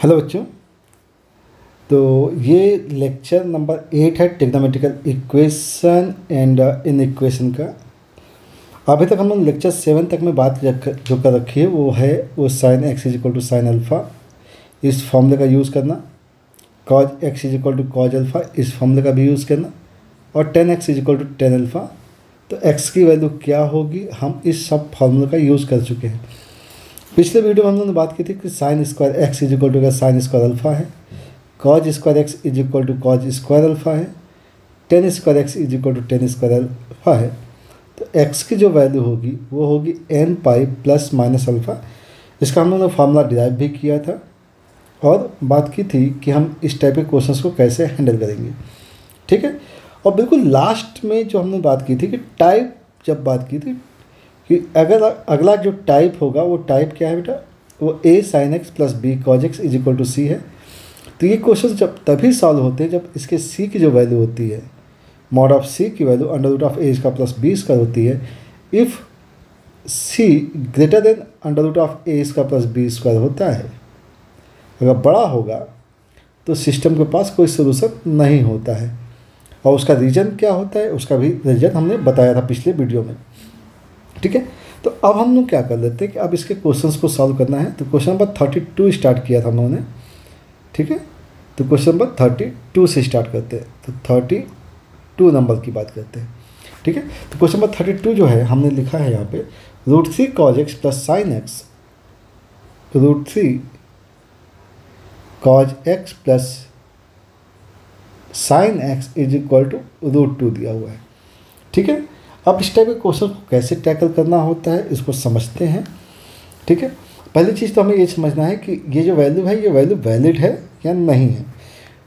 Hello बच्चों। तो ये लेक्चर नंबर 8 है trigonometrical equation and in equation का। अभी तक हम लोग लेक्चर 7 तक में बात जो कर रखी है वो sine x is equal to sine alpha इस फॉर्मूले का यूज़ करना, cos x is equal to cos alpha इस फॉर्मूले का भी यूज़ करना और tan x is equal to tan alpha. तो एक्स की वैल्यू क्या होगी हम इस सब फार्मूले का यूज़ कर चुके हैं। पिछले वीडियो में हम लोगों ने बात की थी कि sine square x is equal to sine square alpha है, cos square x is equal to cos square alpha है, tan square x is equal to tan square alpha है। तो एक्स की जो वैल्यू होगी वो होगी n pi plus minus alpha. इसका हम लोगों ने फार्मूला डिराइव भी किया था और बात की थी कि हम इस टाइप के क्वेश्चंस को कैसे हैंडल करेंगे। ठीक है। और बिल्कुल लास्ट में जो हमने बात की थी कि टाइप, जब बात की थी कि अगर अगला जो टाइप होगा वो टाइप क्या है बेटा, वो a sine x plus b cos x is equal to c है। तो ये क्वेश्चन जब तभी सॉल्व होते हैं जब इसके सी की जो वैल्यू होती है, मॉड ऑफ सी की value under root of a इसका प्लस बी इसका होती है, if c greater than under root of a इसका प्लस बी स्क्वायर होता है। अगर बड़ा होगा तो सिस्टम के पास कोई सोल्यूशन नहीं होता है। और उसका रीज़न क्या होता है, उसका भी रीज़न हमने बताया था पिछले वीडियो में। ठीक है। तो अब हम लोग क्या कर लेते हैं कि अब इसके क्वेश्चंस को सॉल्व करना है। तो क्वेश्चन नंबर 32 स्टार्ट किया था हम लोगों ने। ठीक है। तो क्वेश्चन नंबर 32 से स्टार्ट करते हैं। तो 32 नंबर की बात करते हैं। ठीक है। तो क्वेश्चन नंबर 32 जो है हमने लिखा है यहाँ पे √3 cos x plus sine x, √3 cos x plus sine x is equal to √2 दिया हुआ है। ठीक है। अब इस टाइप के क्वेश्चन को कैसे टैकल करना होता है इसको समझते हैं। ठीक है। पहली चीज़ तो हमें ये समझना है कि ये जो वैल्यू है ये वैल्यू वैलिड है या नहीं है।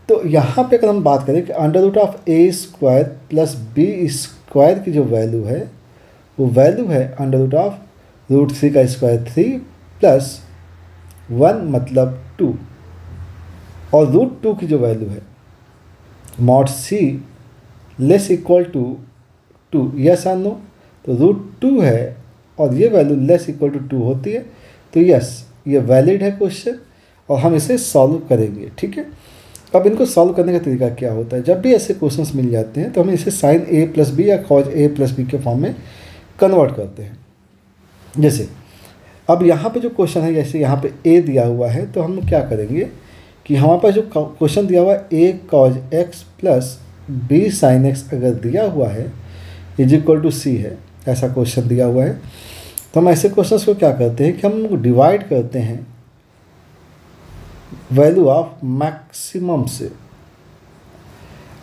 तो यहाँ पे अगर हम बात करें कि under root of a square plus b square की जो वैल्यू है वो वैल्यू है अंडर रूट ऑफ √3 का स्क्वायर 3 प्लस 1 मतलब 2, और √2 की जो वैल्यू है mod c less equal to 2, yes और नो। तो √2 है और ये वैल्यू लेस इक्वल टू 2 होती है। तो यस ये वैलिड है क्वेश्चन और हम इसे सॉल्व करेंगे। ठीक है। अब इनको सॉल्व करने का तरीका क्या होता है, जब भी ऐसे क्वेश्चंस मिल जाते हैं तो हम इसे साइन ए प्लस बी या कॉज ए प्लस बी के फॉर्म में कन्वर्ट करते हैं। जैसे अब यहाँ पे जो क्वेश्चन है, जैसे यहाँ पे ए दिया हुआ है तो हम क्या करेंगे कि हमारे पास जो क्वेश्चन दिया हुआ है a cos x plus b sine x अगर दिया हुआ है इज इक्वल टू सी है, ऐसा क्वेश्चन दिया हुआ है, तो हम ऐसे क्वेश्चंस को क्या करते हैं कि हम डिवाइड करते हैं वैल्यू ऑफ मैक्सिमम से,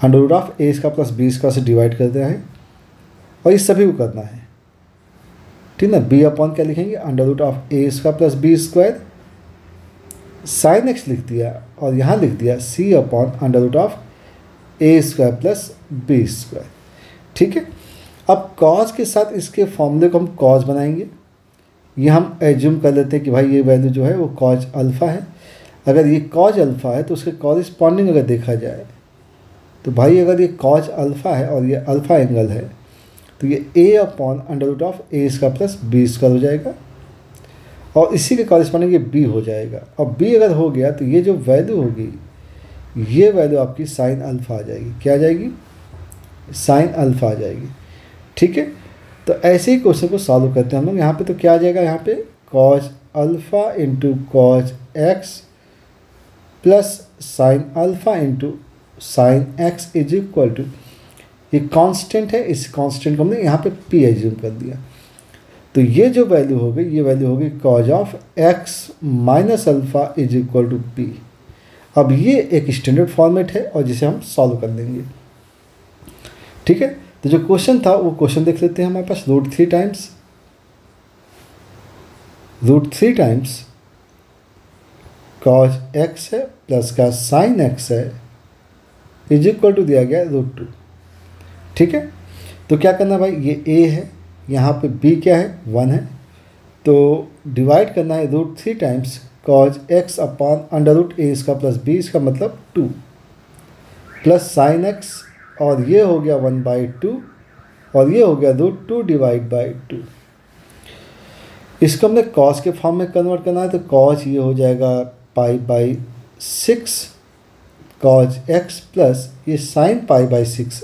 अंडर रूट ऑफ ए इसका प्लस बी इसका से डिवाइड करते हैं और इस सभी को करना है। ठीक ना। बी अपॉन क्या लिखेंगे, अंडर रूट ऑफ ए इसका plus b square, sine x लिख दिया और यहाँ लिख दिया c upon under root of a square plus b square. ठीक है। अब कॉज के साथ इसके फॉर्मूले को हम कॉज बनाएंगे। ये हम एज्यूम कर लेते हैं कि भाई ये वैल्यू जो है वो कॉज अल्फ़ा है। अगर ये कॉज अल्फ़ा है तो उसके कॉरिस्पॉन्डिंग अगर देखा जाए तो भाई अगर ये कॉज अल्फ़ा है और ये अल्फ़ा एंगल है तो ये ए upon under root of a इसका प्लस बी स्क्वायर हो जाएगा और इसी के कॉरिस्पॉन्डिंग ये बी हो जाएगा। और बी अगर हो गया तो ये जो वैल्यू होगी ये वैल्यू आपकी साइन अल्फ़ा आ जाएगी। क्या आ जाएगी, साइन अल्फ़ा आ जाएगी। ठीक है। तो ऐसे ही क्वेश्चन को सॉल्व करते हैं हम लोग। यहाँ पे तो क्या आ जाएगा, यहाँ पे cos alpha into cos x plus sine alpha into sine x is equal to, ये कांस्टेंट है, इस कांस्टेंट को हमने यहाँ पे पी एज्यूम कर दिया। तो ये जो वैल्यू होगी ये वैल्यू होगी cos of x minus alpha is equal to p. अब ये एक स्टैंडर्ड फॉर्मेट है और जिसे हम सॉल्व कर लेंगे। ठीक है। तो जो क्वेश्चन था वो क्वेश्चन देख लेते हैं। हमारे पास √3 टाइम्स कॉज एक्स है प्लस का साइन एक्स है इज इक्वल टू दिया गया √2। ठीक है। तो क्या करना भाई, ये ए है, यहाँ पे बी क्या है 1 है, तो डिवाइड करना है √3 times cos x upon under root a इसका प्लस बी इसका मतलब 2 प्लस साइन एक्स और ये हो गया 1/2 और ये हो गया √2 डिवाइड बाई 2। इसको हमने कॉस के फॉर्म में कन्वर्ट करना है तो कॉस ये हो जाएगा pi by 6 cos x plus ये साइन पाई बाई 6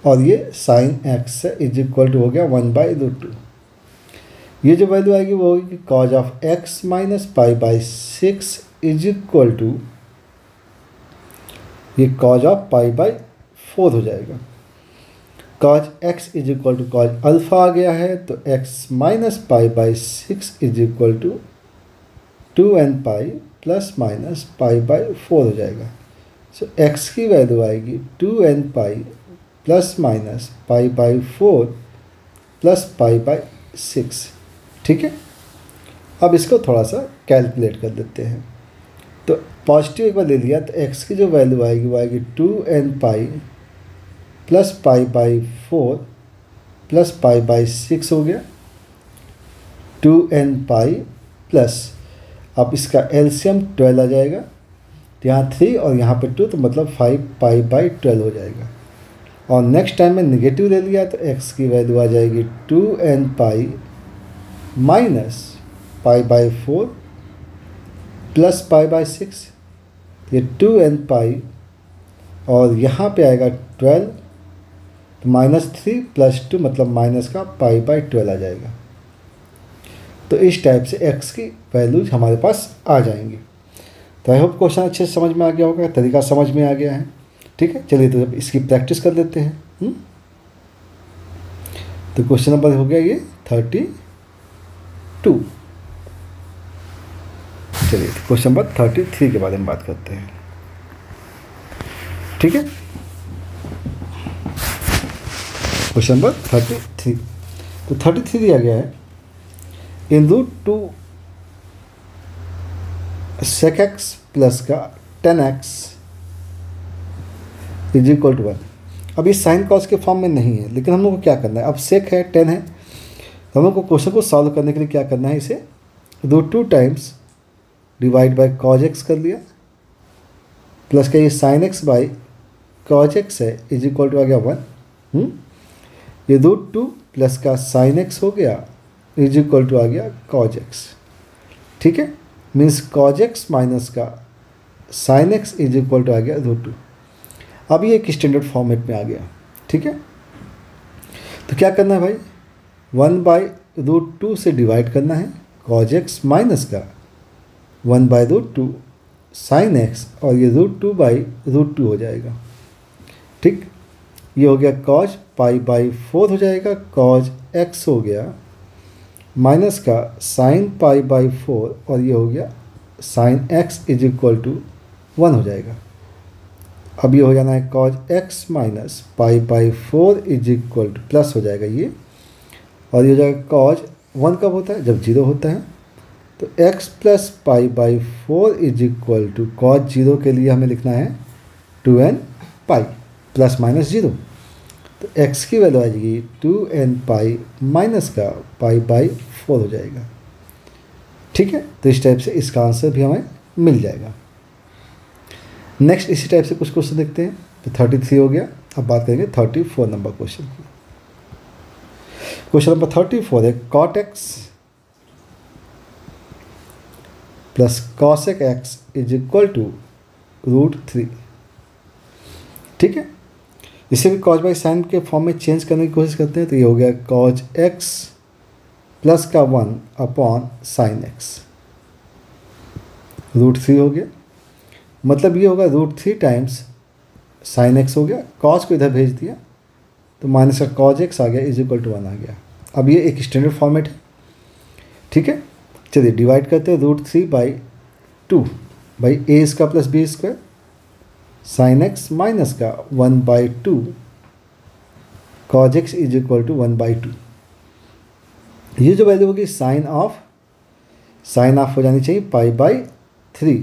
और ये sine x is equal to हो गया 1/√2। ये जो वैल्यू आएगी वो होगी कि cos of x minus pi by 6 is equal to ये कॉज ऑफ पाई बाई 4 हो जाएगा। Cos x is equal to cos alpha आ गया है, तो x minus pi by 6 is equal to 2n pi plus minus pi by 4 हो जाएगा। So x की वैल्यू आएगी 2n pi plus minus pi by 4 plus pi by 6। ठीक है, अब इसको थोड़ा सा कैलकुलेट कर देते हैं। तो पॉजिटिव एक बार ले लिया तो एक्स की जो वैल्यू आएगी वो आएगी 2n pi plus pi by 4 plus pi by 6 हो गया 2n पाई प्लस, अब इसका एलसीएम 12 आ जाएगा, तो यहाँ 3 और यहाँ पे 2 तो मतलब 5 पाई बाई 12 हो जाएगा। और नेक्स्ट टाइम में निगेटिव ले लिया तो x की वैल्यू आ जाएगी 2n pi minus pi by 4 plus pi by 6, ये 2n पाई और यहाँ पे आएगा 12, तो -3 + 2 मतलब माइनस का पाई बाई 12 आ जाएगा। तो इस टाइप से x की वैल्यूज हमारे पास आ जाएंगी। तो आई होप क्वेश्चन अच्छे से समझ में आ गया होगा, तरीका समझ में आ गया है। ठीक है, चलिए तो इसकी प्रैक्टिस कर लेते हैं। तो क्वेश्चन नंबर हो गया ये 32। चलिए तो क्वेश्चन नंबर 33 के बारे में बात करते हैं। ठीक है, क्वेश्चन नंबर 33। तो 33 दिया गया है इन √2 sec x प्लस का 10x इज इक्वल टू 1। अब ये साइन कॉस के फॉर्म में नहीं है, लेकिन हम लोग को क्या करना है, अब सेक है 10 है, तो हम लोग को क्वेश्चन को सॉल्व करने के लिए क्या करना है, इसे √2 times divide by cos x कर लिया, प्लस का ये sine x by cos x है इज इक्वल टू आ गया 1। ये √2 प्लस का साइन एक्स हो गया इज इक्वल टू आ गया कॉज एक्स। ठीक है, मीन्स कॉज एक्स माइनस का sine x is equal to आ गया √2। अब ये एक स्टैंडर्ड फॉर्मेट में आ गया। ठीक है, तो क्या करना है भाई, 1/√2 से डिवाइड करना है कॉज एक्स माइनस का 1/√2 साइन एक्स, और ये √2/√2 हो जाएगा। ठीक, ये हो गया कॉज पाई बाई 4 हो जाएगा, कॉज एक्स हो गया माइनस का साइन पाई बाई 4, और ये हो गया sine x is equal to 1 हो जाएगा। अब ये हो जाना है cos x minus pi by 4 is equal to plus हो जाएगा ये, और ये हो जाएगा कॉज 1 कब होता है, जब 0 होता है, तो x plus pi by 4 is equal to cos 0 के लिए हमें लिखना है 2n पाई प्लस माइनस 0, तो x की वैल्यू आ जाएगी 2n पाई माइनस का पाई बाई 4 हो जाएगा। ठीक है, तो इस टाइप से इसका आंसर भी हमें मिल जाएगा। नेक्स्ट इसी टाइप से कुछ क्वेश्चन देखते हैं। तो 33 हो गया, अब बात करेंगे 34 नंबर क्वेश्चन की। क्वेश्चन नंबर 34 है cot x plus cosec x is equal to √3। ठीक है, इसे भी कॉज बाई साइन के फॉर्म में चेंज करने की कोशिश करते हैं, तो ये हो गया कॉज एक्स प्लस का 1 अपॉन साइन एक्स √3 हो गया, मतलब ये होगा √3 टाइम्स साइन एक्स हो गया, कॉज को इधर भेज दिया तो माइनस का कॉज एक्स आ गया इज इक्वल टू 1 आ गया। अब ये एक स्टैंडर्ड फॉर्मेट है। ठीक है, चलिए डिवाइड करते हैं √3/2 बाई ए इसका plus b square sine x minus का 1/2 cos x is equal to 1/2। ये जो वैल्यू होगी साइन ऑफ हो जानी चाहिए पाई बाई 3,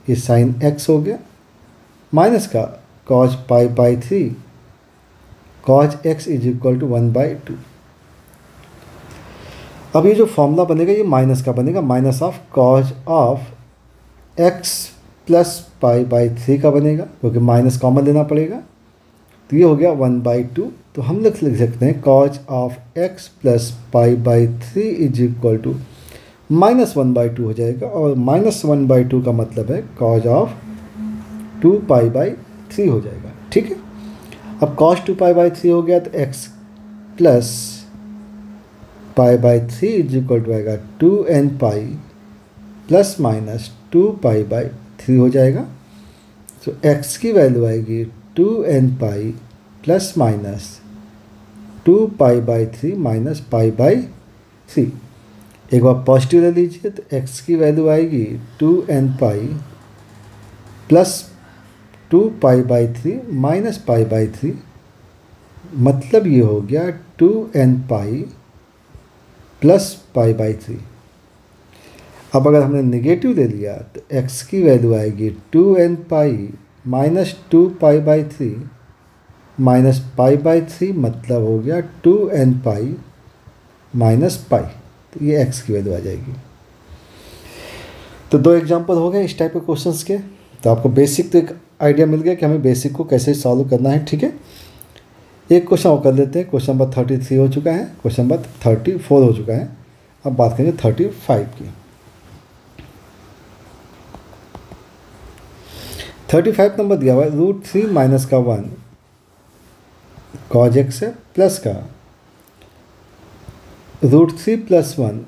ये साइन एक्स हो गया माइनस का cos pi by 3 cos x is equal to 1/2। अब ये जो फॉर्मूला बनेगा ये माइनस का बनेगा, minus of cause of x plus pi by 3 का बनेगा, क्योंकि माइनस कॉमन लेना पड़ेगा, तो ये हो गया 1/2। तो हम लिख सकते हैं cos of x plus pi by 3 is equal to -1/2 हो जाएगा, और -1/2 का मतलब है cos ऑफ 2π/3 हो जाएगा। ठीक है, अब cos 2π/3 हो गया तो x plus π/3 is equal to आएगा 2nπ प्लस माइनस 2π/3 हो जाएगा। तो x की वैल्यू आएगी 2nπ प्लस माइनस 2π/3 माइनस π/3। एक बार पॉजिटिव ले लीजिए तो x की वैल्यू आएगी 2nπ प्लस 2π/3 माइनस π/3, मतलब ये हो गया 2nπ प्लस π/3। अब अगर हमने नेगेटिव ले लिया तो x की वैल्यू आएगी 2nπ माइनस 2π/3 माइनस π/3, मतलब हो गया 2nπ माइनस पाई। तो ये x की वैल्यू आ जाएगी। तो 2 एग्जांपल हो गए इस टाइप के क्वेश्चंस के। तो आपको बेसिक तो एक आइडिया मिल गया कि हमें बेसिक को कैसे सॉल्व करना है। ठीक है, एक क्वेश्चन और कर लेते हैं। क्वेश्चन नंबर 33 हो चुका है, क्वेश्चन नंबर 34 हो चुका है। अब बात करेंगे 35 की। 35 नंबर दिया हुआ है √3 माइनस का 1 cos x है, प्लस का √3 plus 1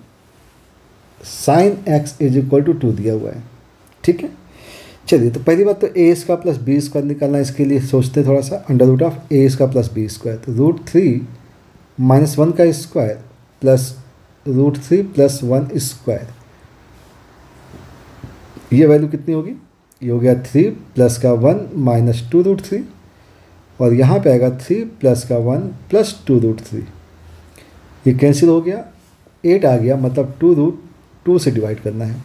sin x is equal to 2 दिया हुआ है। ठीक है, चलिए तो पहली बात तो a square plus b square निकालना है। इसके लिए सोचते थोड़ा सा, under root of a square plus b square, तो √3 माइनस 1 का स्क्वायर प्लस √3 प्लस 1 स्क्वायर, ये वैल्यू कितनी होगी? ये हो गया 3 प्लस का 1 माइनस 2√3, और यहाँ पे आएगा 3 प्लस का 1 प्लस 2√3। ये कैंसिल हो गया, 8 आ गया, मतलब 2√2 से डिवाइड करना है।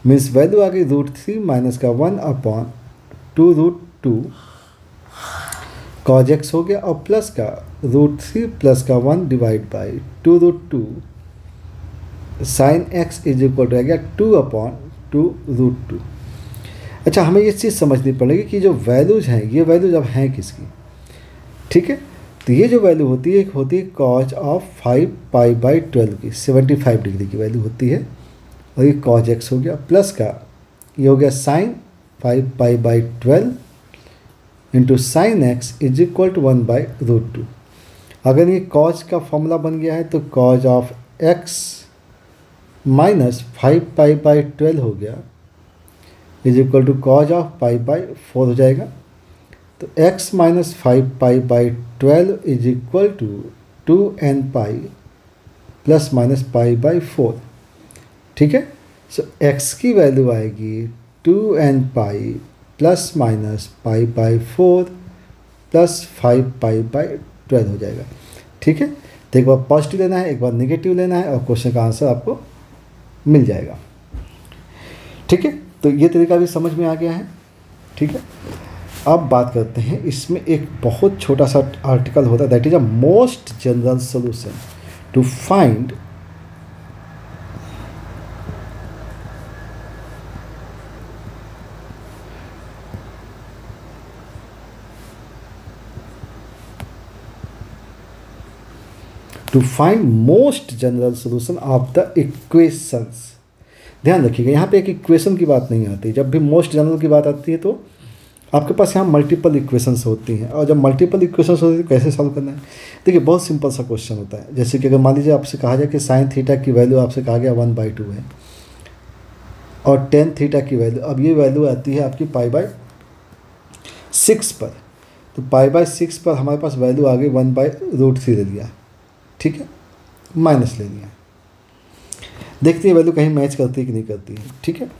मीन्स वैल्यू आ गई √3 माइनस का 1 अपॉन 2√2 cos x हो गया, और प्लस का √3 प्लस का 1 divide by 2√2 sin x is equal to आ गया 2 अपॉन 2√2। अच्छा, हमें ये चीज़ समझनी पड़ेगी कि जो वैल्यूज हैं, ये वैल्यूज अब हैं किसकी? ठीक है, तो ये जो वैल्यू होती है, एक होती है cos ऑफ 5π/12 की, 75 डिग्री की वैल्यू होती है, और ये cos x हो गया, प्लस का ये हो गया sin 5π/12 into sine x is equal to 1/√2। अगर ये cos का फॉर्मूला बन गया है तो cos ऑफ x माइनस 5π/12 हो गया is equal to cos of π/4 हो जाएगा। तो x minus 5π/12 is equal to 2nπ plus minus π/4। ठीक है, सो x की वैल्यू आएगी 2nπ प्लस माइनस π/4 प्लस 5π/12 हो जाएगा। ठीक है, तो एक बार पॉजिटिव लेना है, एक बार नेगेटिव लेना है, और क्वेश्चन का आंसर आपको मिल जाएगा। ठीक है, तो ये तरीका भी समझ में आ गया है। ठीक है, अब बात करते हैं, इसमें एक बहुत छोटा सा आर्टिकल होता है, that is a most general solution to find most general solution of the equations. ध्यान रखिएगा, यहाँ पे एक इक्वेशन की बात नहीं आती। जब भी मोस्ट जनरल की बात आती है तो आपके पास यहाँ मल्टीपल इक्वेशंस होती हैं, और जब मल्टीपल इक्वेशंस होती है तो कैसे सॉल्व करना है? देखिए, बहुत सिंपल सा क्वेश्चन होता है। जैसे कि अगर मान लीजिए आपसे कहा जाए कि साइन थीटा की वैल्यू आपसे कहा गया 1/2 है, और टेन थीटा की वैल्यू, अब ये वैल्यू आती है आपकी π/6 पर। तो π/6 पर हमारे पास वैल्यू आ गई 1/√3 ले लिया। ठीक है, माइनस ले लिया, देखते हैं वैल्यू कहीं मैच करती है कि नहीं करती है। ठीक है, तो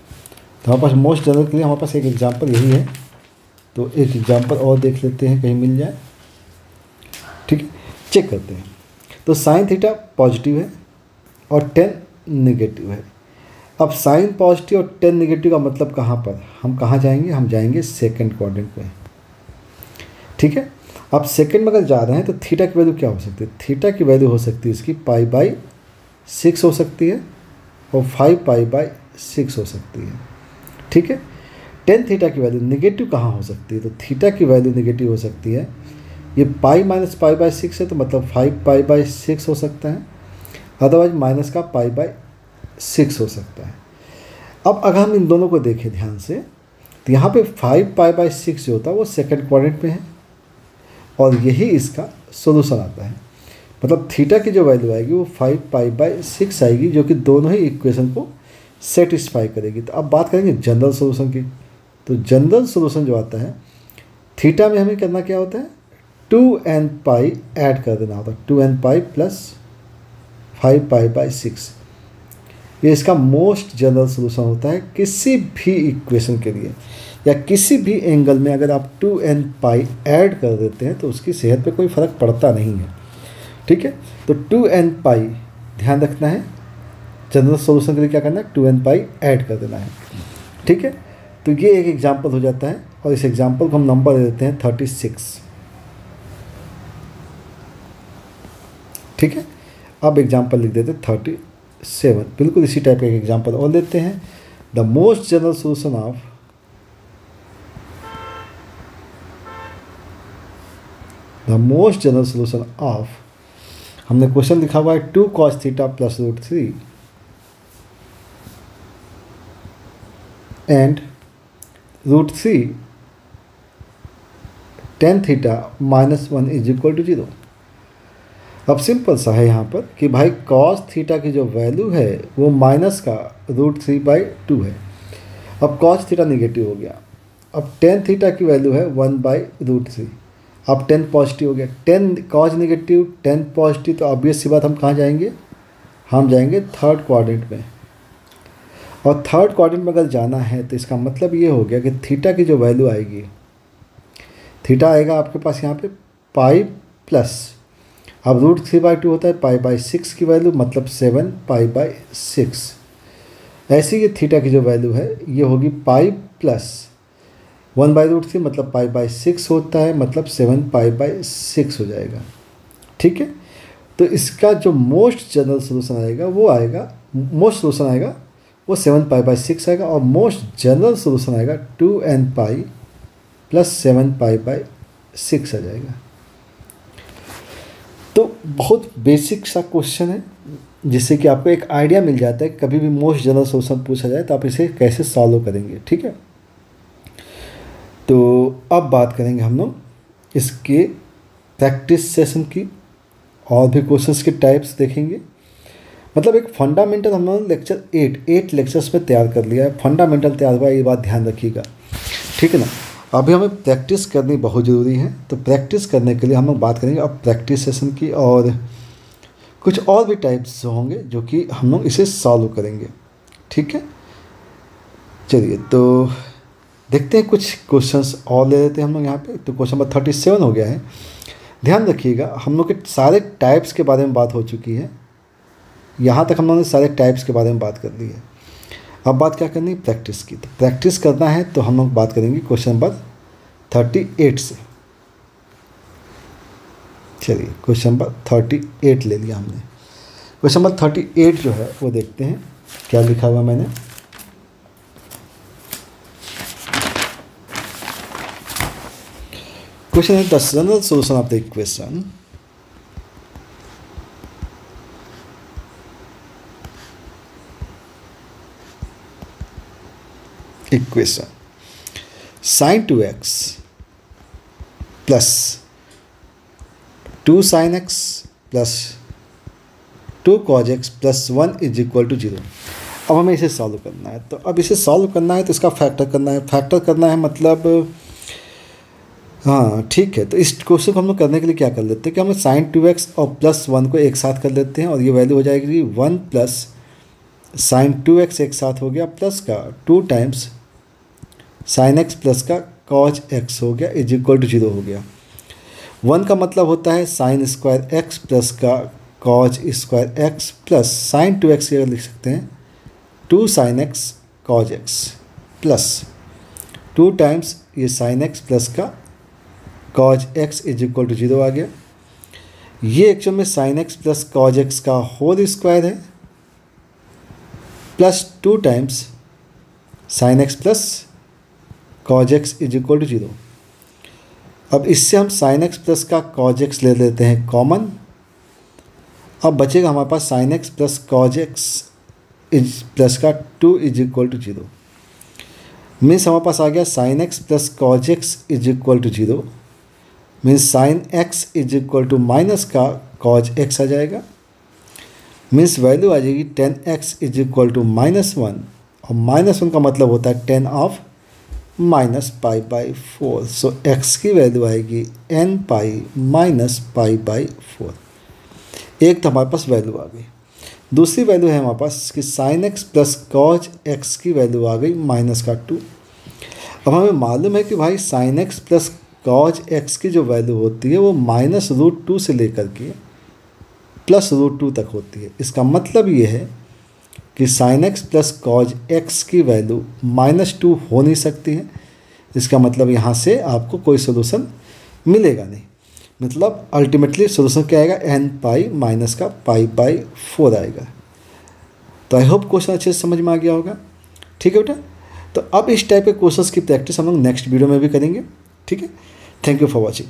हमारे पास मोस्ट जनरल के लिए हमारे पास एक एग्जांपल यही है, तो एक एग्जांपल और देख लेते हैं कहीं मिल जाए। ठीक है, चेक करते हैं। तो साइन थीटा पॉजिटिव है और 10 नेगेटिव है। अब साइन पॉजिटिव और 10 नेगेटिव का मतलब कहाँ पर, हम कहाँ जाएंगे? हम जाएंगे सेकंड क्वाड्रेंट पे। ठीक है, अब सेकंड में अगर जा रहे हैं तो थीटा की वैल्यू क्या हो सकती है? थीटा की वैल्यू हो सकती है इसकी π/6 हो सकती है, और 5π/6 हो सकती है। ठीक है, टेन थीटा की वैल्यू नेगेटिव कहाँ हो सकती है? तो थीटा की वैल्यू नेगेटिव हो सकती है, ये पाई माइनस π/6 है, तो मतलब 5π/6 हो सकता है, अदरवाइज माइनस का π/2 6 हो सकता है। अब अगर हम इन दोनों को देखें ध्यान से तो यहाँ पे 5π/6 जो होता है वो सेकंड क्वाड्रेंट में है और यही इसका सोल्यूशन आता है। मतलब थीटा की जो वैल्यू आएगी वो 5π/6 आएगी, जो कि दोनों ही इक्वेशन को सेटिस्फाई करेगी। तो अब बात करेंगे जनरल सोल्यूशन की। तो जनरल सोल्यूशन जो आता है, थीटा में हमें करना क्या होता है, 2nπ ऐड कर देना होता है, 2nπ प्लस 5π/6। ये इसका मोस्ट जनरल सोल्यूशन होता है किसी भी इक्वेशन के लिए, या किसी भी एंगल में अगर आप 2nπ ऐड कर देते हैं तो उसकी सेहत पे कोई फ़र्क पड़ता नहीं है। ठीक है, तो 2nπ ध्यान रखना है, जनरल सोल्यूशन के लिए क्या करना है, 2nπ ऐड कर देना है। ठीक है, तो ये एक एग्जाम्पल हो जाता है और इस एग्जाम्पल को हम नंबर दे देते हैं 36। ठीक है, अब एग्जाम्पल लिख देते हैं 37। बिल्कुल इसी टाइप का एक एग्जाम्पल और लेते हैं। The most general solution of हमने क्वेश्चन लिखा हुआ है 2 cos theta plus √3 and √3 tan theta -1 = 0। अब सिंपल सा है यहाँ पर कि भाई cos थीटा की जो वैल्यू है वो माइनस का √3/2 है। अब cos थीटा निगेटिव हो गया। अब tan थीटा की वैल्यू है 1/√3। अब 10 पॉजिटिव हो गया, 10 cos निगेटिव 10 पॉजिटिव, तो ऑब्वियस सी बात हम कहाँ जाएंगे, हम जाएंगे थर्ड क्वाड्रेंट में। और थर्ड क्वाड्रेंट में अगर जाना है तो इसका मतलब ये हो गया कि थीटा की जो वैल्यू आएगी, थीटा आएगा आपके पास यहाँ पे पाई प्लस, अब √3/2 होता है π/6 की वैल्यू, मतलब 7π/6। ऐसे ये थीटा की जो वैल्यू है ये होगी पाई प्लस 1/√3, मतलब π/6 होता है, मतलब 7π/6 हो जाएगा। ठीक है, तो इसका जो मोस्ट जनरल सोल्यूशन आएगा वो वो 7π/6 आएगा और मोस्ट जनरल सोल्यूशन आएगा 2nπ प्लस 7π/6 आ जाएगा। तो बहुत बेसिक सा क्वेश्चन है जिससे कि आपको एक आइडिया मिल जाता है कभी भी मोस्ट जनरल सोल्यूशन पूछा जाए तो आप इसे कैसे सॉल्व करेंगे। ठीक है, तो अब बात करेंगे हम लोग इसके प्रैक्टिस सेशन की और भी क्वेश्चंस के टाइप्स देखेंगे। मतलब एक फंडामेंटल हम लोग लेक्चर 8 लेक्चर्स में तैयार कर लिया है, फंडामेंटल तैयार हुआ है, ये बात ध्यान रखिएगा। ठीक है ना, अभी हमें प्रैक्टिस करनी बहुत ज़रूरी है। तो प्रैक्टिस करने के लिए हम लोग बात करेंगे अब प्रैक्टिस सेशन की, और कुछ और भी टाइप्स होंगे जो कि हम लोग इसे सॉल्व करेंगे। ठीक है, चलिए तो देखते हैं कुछ क्वेश्चंस और ले लेते हैं हम लोग यहाँ पे। तो क्वेश्चन नंबर 37 हो गया है। ध्यान रखिएगा, हम लोग के सारे टाइप्स के बारे में बात हो चुकी है। यहाँ तक हम लोगों ने सारे टाइप्स के बारे में बात कर ली है। अब बात क्या करनी है, प्रैक्टिस की। तो प्रैक्टिस करना है तो हम लोग बात करेंगे क्वेश्चन नंबर 38 से। चलिए क्वेश्चन नंबर 38 ले लिया हमने। क्वेश्चन नंबर 38 जो है वो देखते हैं क्या लिखा हुआ मैंने। क्वेश्चन है the general solution of the equation sin 2x plus 2 sin x plus 2 cos x plus 1 = 0। अब हमें इसे सॉल्व करना है। तो अब इसे सॉल्व करना है तो इसका फैक्टर करना है मतलब हाँ ठीक है। तो इस क्वेश्चन को हम लोग करने के लिए क्या कर लेते हैं कि हम sin 2x और प्लस 1 को एक साथ कर लेते हैं और ये वैल्यू हो जाएगी 1 प्लस sin 2x एक साथ हो गया प्लस का 2 टाइम्स sin x प्लस का cos x हो गया = 0 हो गया। 1 का मतलब होता है sin स्क्वायर x प्लस का cos square x plus sin 2x ये लिख सकते हैं 2 sin x cos x plus 2 times ये sin x प्लस का cos x = 0 आ गया। ये एक्चुअल में sin x plus cos x का होल स्क्वायर है plus 2 times sin x plus cos x = 0। अब इससे हम sin x प्लस का cos x ले लेते हैं कॉमन। अब बचेगा हमारे पास sin x plus cos x is plus का 2 इज इक्वल टू 0। मीन्स हमारे पास आ गया sine x plus cos x is equal to 0। Means sine x is equal to minus का कॉज एक्स आ जाएगा। मीन्स वैल्यू आ जाएगी tan x is equal to -1, और -1 का मतलब होता है 10 ऑफ -π/4। सो एक्स की वैल्यू आएगी n π -π/4। एक तो हमारे पास वैल्यू आ गई। दूसरी वैल्यू है हमारे पास कि sign x plus cos x की वैल्यू आ गई -2। अब हमें मालूम है कि भाई sign x plus cos x की जो वैल्यू होती है वो -√2 से लेकर के +√2 तक होती है। इसका मतलब ये है कि sign x plus cos x की वैल्यू -2 हो नहीं सकती है। इसका मतलब यहाँ से आपको कोई सोल्यूशन मिलेगा नहीं। मतलब अल्टीमेटली सोल्यूशन क्या आएगा, n π -π/4 आएगा। तो आई होप क्वेश्चन अच्छे से समझ में आ गया होगा। ठीक है बेटा, तो अब इस टाइप के क्वेश्चंस की प्रैक्टिस हम लोग नेक्स्ट वीडियो में भी करेंगे। ठीक है, थैंक यू फॉर वॉचिंग।